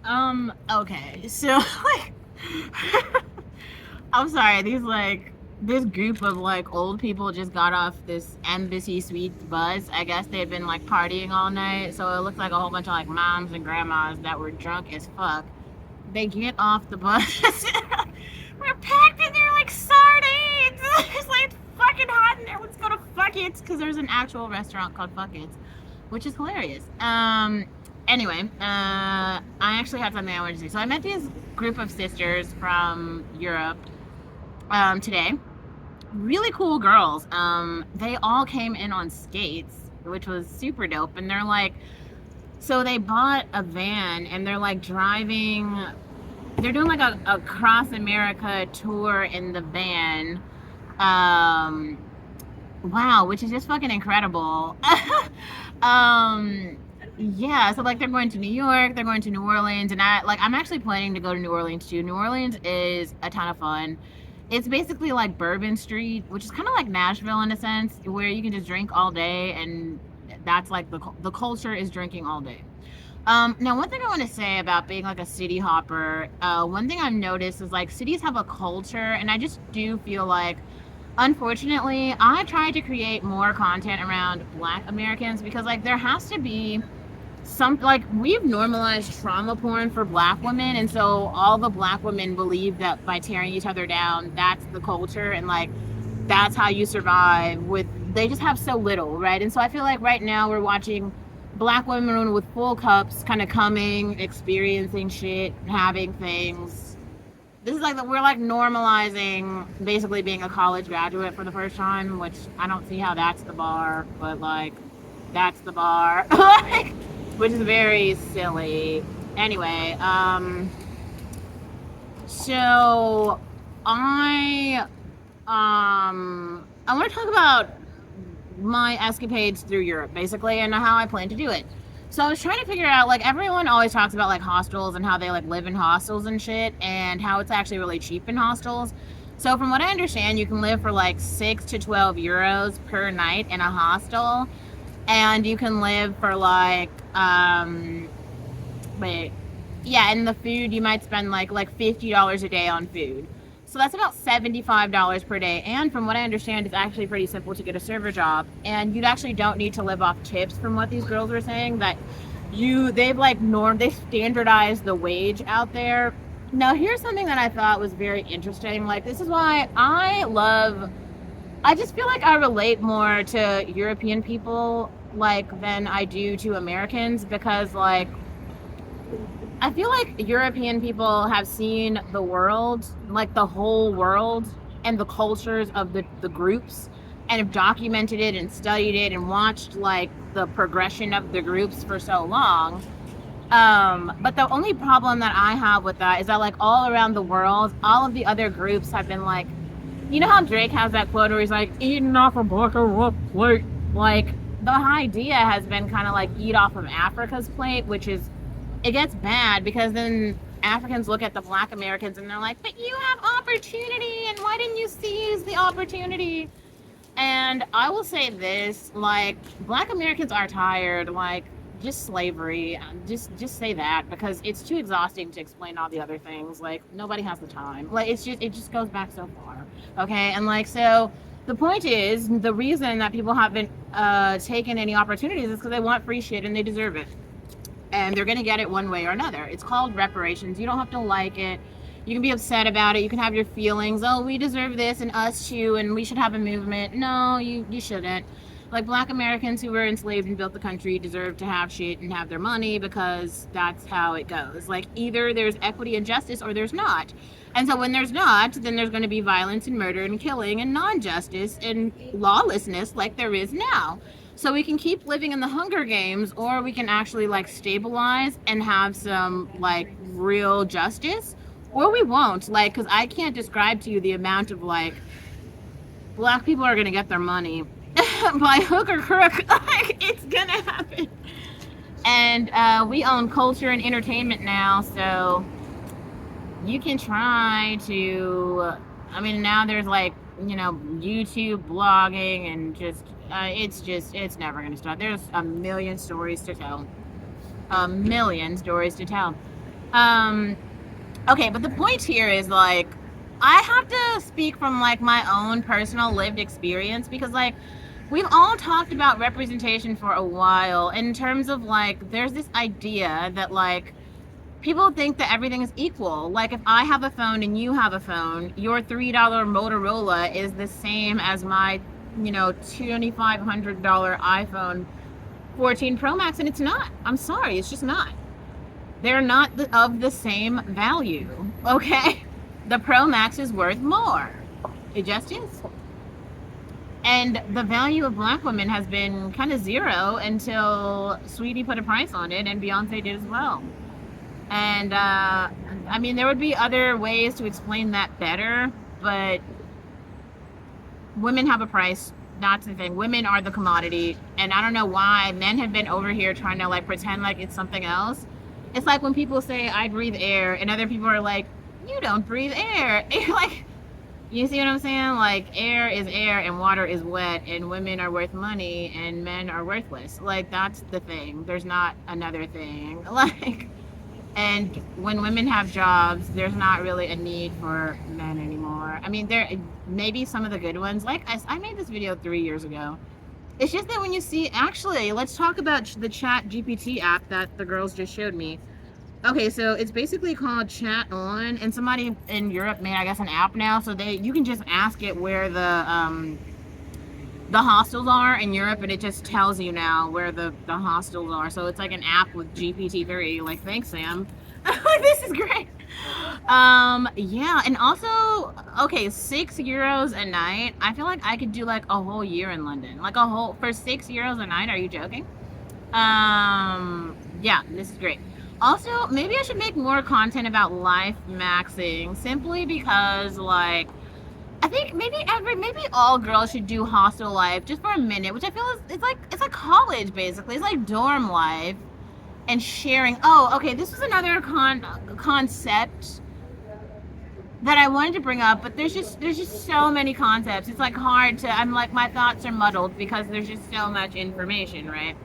Okay, so like, I'm sorry, this group of like old people just got off this embassy suite bus. I guess they had been like partying all night, so it looked like a whole bunch of like moms and grandmas that were drunk as fuck. They get off the bus. We're packed in there like sardines. It's like it's fucking hot in there. Let's go to Fuck It's because there's an actual restaurant called Fuck It's, which is hilarious. Anyway, I actually had something I wanted to say. So I met these group of sisters from Europe today. Really cool girls. They all came in on skates, which was super dope. And they're like, so they bought a van and they're like driving. They're doing like a cross America tour in the van. Um, wow, which is just fucking incredible. um, yeah, so like they're going to New York, they're going to New Orleans, and I'm actually planning to go to New Orleans too. New Orleans is a ton of fun. It's basically like Bourbon Street, which is kind of like Nashville in a sense, where you can just drink all day, and that's like the culture is drinking all day. Now, one thing I want to say about being like a city hopper, one thing I've noticed is like cities have a culture, and I just do feel like, unfortunately, I try to create more content around Black Americans because like there has to be some like we've normalized trauma porn for Black women, and so all the Black women believe that by tearing each other down, that's the culture, and like that's how you survive. With they just have so little, right? And so I feel like right now we're watching Black women with full cups, kind of coming, experiencing shit, having things. This is like we're like normalizing basically being a college graduate for the first time, which I don't see how that's the bar, but like that's the bar. Like, which is very silly. Anyway, so I I want to talk about my escapades through Europe, basically, and how I plan to do it. So I was trying to figure out, like, everyone always talks about like hostels and how they like live in hostels and shit, and how it's actually really cheap in hostels. So from what I understand, you can live for like 6 to 12 euros per night in a hostel, and you can live for like wait, yeah, and the food you might spend like $50 a day on food. So that's about $75 per day. And from what I understand, it's actually pretty simple to get a server job. And you actually don't need to live off tips from what these girls were saying. That they standardized the wage out there. Now here's something that I thought was very interesting. Like this is why I just feel like I relate more to European people like than I do to Americans because like I feel like European people have seen the world, like the whole world, and the cultures of the groups, and have documented it and studied it and watched like the progression of the groups for so long. But the only problem that I have with that is that like all around the world, all of the other groups have been like, you know how Drake has that quote where he's like, eating off a black or rough plate? Like the idea has been kind of like eat off of Africa's plate, which is it gets bad because then Africans look at the Black Americans and they're like, but you have opportunity and why didn't you seize the opportunity? And I will say this, like Black Americans are tired, like just slavery, just say that because it's too exhausting to explain all the other things. Like nobody has the time. Like it just goes back so far. Okay? And like so the point is the reason that people haven't taken any opportunities is because they want free shit and they deserve it, and they're going to get it one way or another. It's called reparations. You don't have to like it. You can be upset about it. You can have your feelings. Oh, we deserve this and us too, and we should have a movement. No, you shouldn't. Like Black Americans who were enslaved and built the country deserve to have shit and have their money because that's how it goes. Like either there's equity and justice or there's not. And so when there's not, then there's going to be violence and murder and killing and non-justice and lawlessness like there is now. So we can keep living in the Hunger Games, or we can actually like stabilize and have some like real justice, or we won't. Like, because I can't describe to you the amount of like Black people are gonna get their money by hook or crook. Like, it's gonna happen. And we own culture and entertainment now, so you can try to. I mean, now there's like YouTube blogging and it's never going to stop. There's a million stories to tell. A million stories to tell. Um, okay, but the point here is like, I have to speak from like my own personal lived experience because like we've all talked about representation for a while in terms of like there's this idea that like people think that everything is equal. Like if I have a phone and you have a phone, your $3 Motorola is the same as my, $2,500 iPhone 14 Pro Max, and it's not. I'm sorry, it's just not. They're not of the same value. Okay, the Pro Max is worth more. It just is. And the value of black women has been kind of zero until Sweetie put a price on it, and Beyonce did as well. And I mean, there would be other ways to explain that better, but women have a price. That's the thing. Women are the commodity, and I don't know why men have been over here trying to like pretend like it's something else. It's like when people say I breathe air, and other people are like, "You don't breathe air." Like, you see what I'm saying? Like, air is air, and water is wet, and women are worth money, and men are worthless. Like, that's the thing. There's not another thing. Like. And when women have jobs, there's not really a need for men anymore. I mean, there maybe some of the good ones. Like I made this video 3 years ago. It's just that when you see, actually, let's talk about the Chat GPT app that the girls just showed me. Okay, so it's basically called Chat On, and somebody in Europe made, I guess, an app now, so you can just ask it where the hostels are in Europe, and it just tells you now where the hostels are. So it's like an app with GPT-3. Like, thanks, Sam. This is great. Yeah, and also, okay, €6 a night. I feel like I could do like a whole year in London. Like for €6 a night. Are you joking? Yeah, this is great. Also, maybe I should make more content about life maxing simply because like I think maybe all girls should do hostel life just for a minute, which I feel is it's like college basically. It's like dorm life and sharing. Oh, okay, this was another concept that I wanted to bring up, but there's just so many concepts. It's like hard to. I'm like my thoughts are muddled because there's just so much information, right?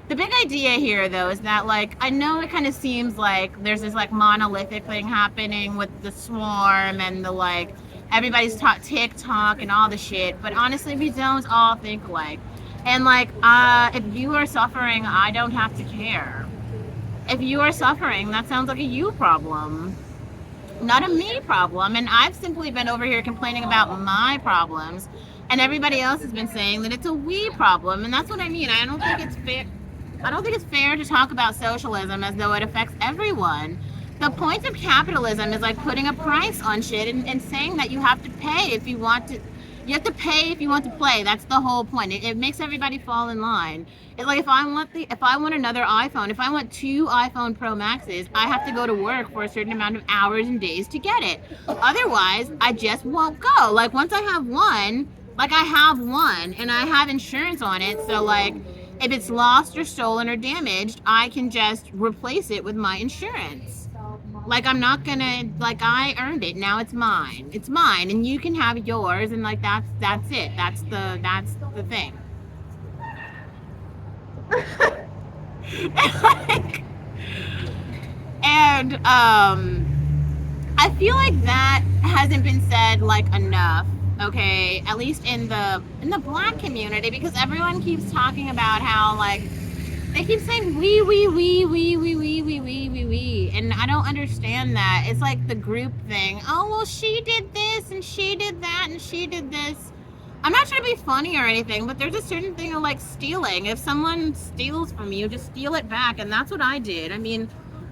The big idea here though is that like I know it kind of seems like there's this like monolithic thing happening with the swarm and the like everybody's TikTok and all the shit, but honestly we don't all think alike. And like if you are suffering, I don't have to care. If you are suffering, that sounds like a you problem, not a me problem. And I've simply been over here complaining about my problems, and everybody else has been saying that it's a we problem, and that's what I mean. I don't think it's fair. I don't think it's fair to talk about socialism as though it affects everyone. The point of capitalism is like putting a price on shit and saying that you have to pay if you want to. You have to pay if you want to play. That's the whole point. It makes everybody fall in line. It's like if I want another iPhone, if I want 2 iPhone Pro Maxes, I have to go to work for a certain amount of hours and days to get it. Otherwise, I just won't go. Like once I have one, like I have one and I have insurance on it, so like if it's lost or stolen or damaged, I can just replace it with my insurance. Like I'm not gonna, like I earned it, now it's mine. It's mine and you can have yours, and like that's it. That's the thing. And I feel like that hasn't been said like enough, okay, at least in the black community, because everyone keeps talking about how like they keep saying we, and I don't understand that. It's like the group thing. Oh well, she did this and she did that and she did this. I'm not trying to be funny or anything, but there's a certain thing of like stealing. If someone steals from you, just steal it back, and that's what I did. I mean,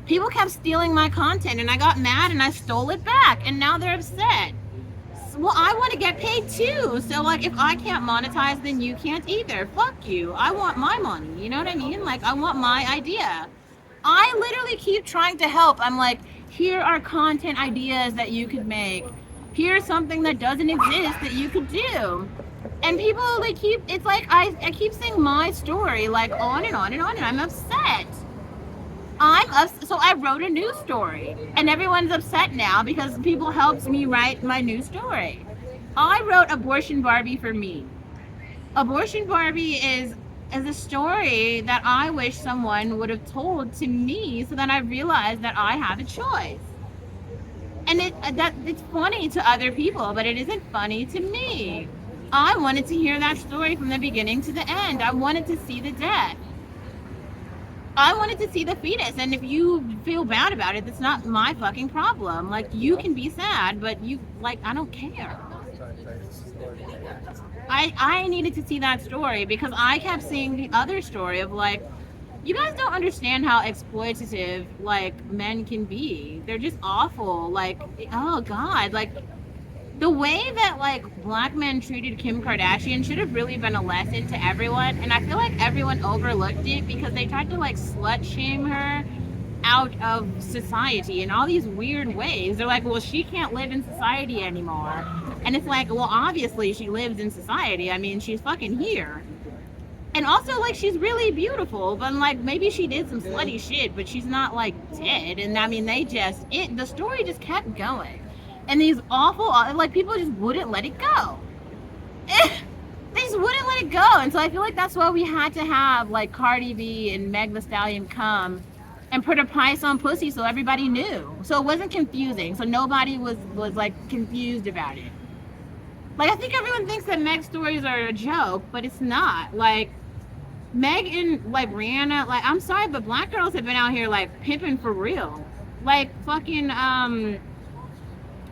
people kept stealing my content and I got mad and I stole it back, and now they're upset. Well, I want to get paid too. So like if I can't monetize, then you can't either. Fuck you. I want my money. You know what I mean? Like I want my idea. I literally keep trying to help. I'm like, here are content ideas that you could make. Here's something that doesn't exist that you could do. And people like it's like I keep saying my story like on and on and on, and I'm upset. So I wrote a news story, and everyone's upset now because people helped me write my news story. I wrote Abortion Barbie for me. Abortion Barbie is is a story that I wish someone would have told to me, so that I realized that I have a choice. And it's funny to other people, but it isn't funny to me. I wanted to hear that story from the beginning to the end. I wanted to see the death. I wanted to see the fetus. And if you feel bad about it, that's not my fucking problem. Like, you can be sad, but I don't care. I needed to see that story because I kept seeing the other story of like, you guys don't understand how exploitative like men can be. They're just awful. Like, oh God, like the way that like black men treated Kim Kardashian should have really been a lesson to everyone. And I feel like everyone overlooked it because they tried to like slut shame her out of society in all these weird ways. They're like, well, she can't live in society anymore. And it's like, well, obviously she lives in society. I mean, she's fucking here. And also, like, she's really beautiful, but like, maybe she did some slutty shit, but she's not like dead. And I mean, the story just kept going. And these awful, like, people just wouldn't let it go. They just wouldn't let it go. And so I feel like that's why we had to have like Cardi B and Meg Thee Stallion come and put a price on pussy so everybody knew. So it wasn't confusing. So nobody was like confused about it. Like, I think everyone thinks that Meg's stories are a joke, but it's not. Like, Meg and like Rihanna, like, I'm sorry, but black girls have been out here like pimping for real. Like fucking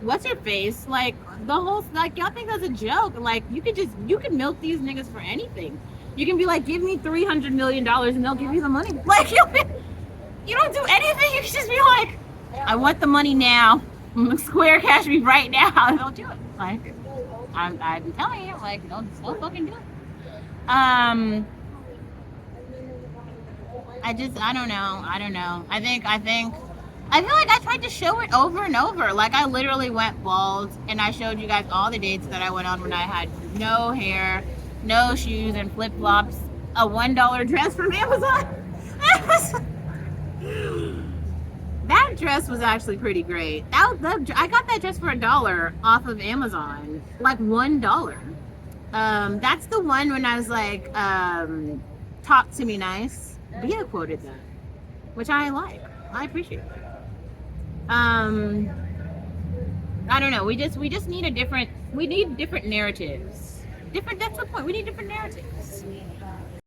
what's her face? Like the whole, like, y'all think that's a joke. Like, you could milk these niggas for anything. You can be like, give me $300 million and they'll give you the money. Like, you don't do anything. You can just be like, I want the money now. Square cash me right now. They'll do it. Like, I'm telling you, like, don't fucking do it. I don't know. I feel like I tried to show it over and over. Like, I literally went bald and I showed you guys all the dates that I went on when I had no hair, no shoes, and flip-flops, a $1 dress from Amazon. That dress was actually pretty great. I got that dress for $1 off of Amazon. Like $1. That's the one when I was like, talk to me nice. Bia quoted that, which I like. I appreciate it. I don't know. We just need different narratives. That's the point. We need different narratives.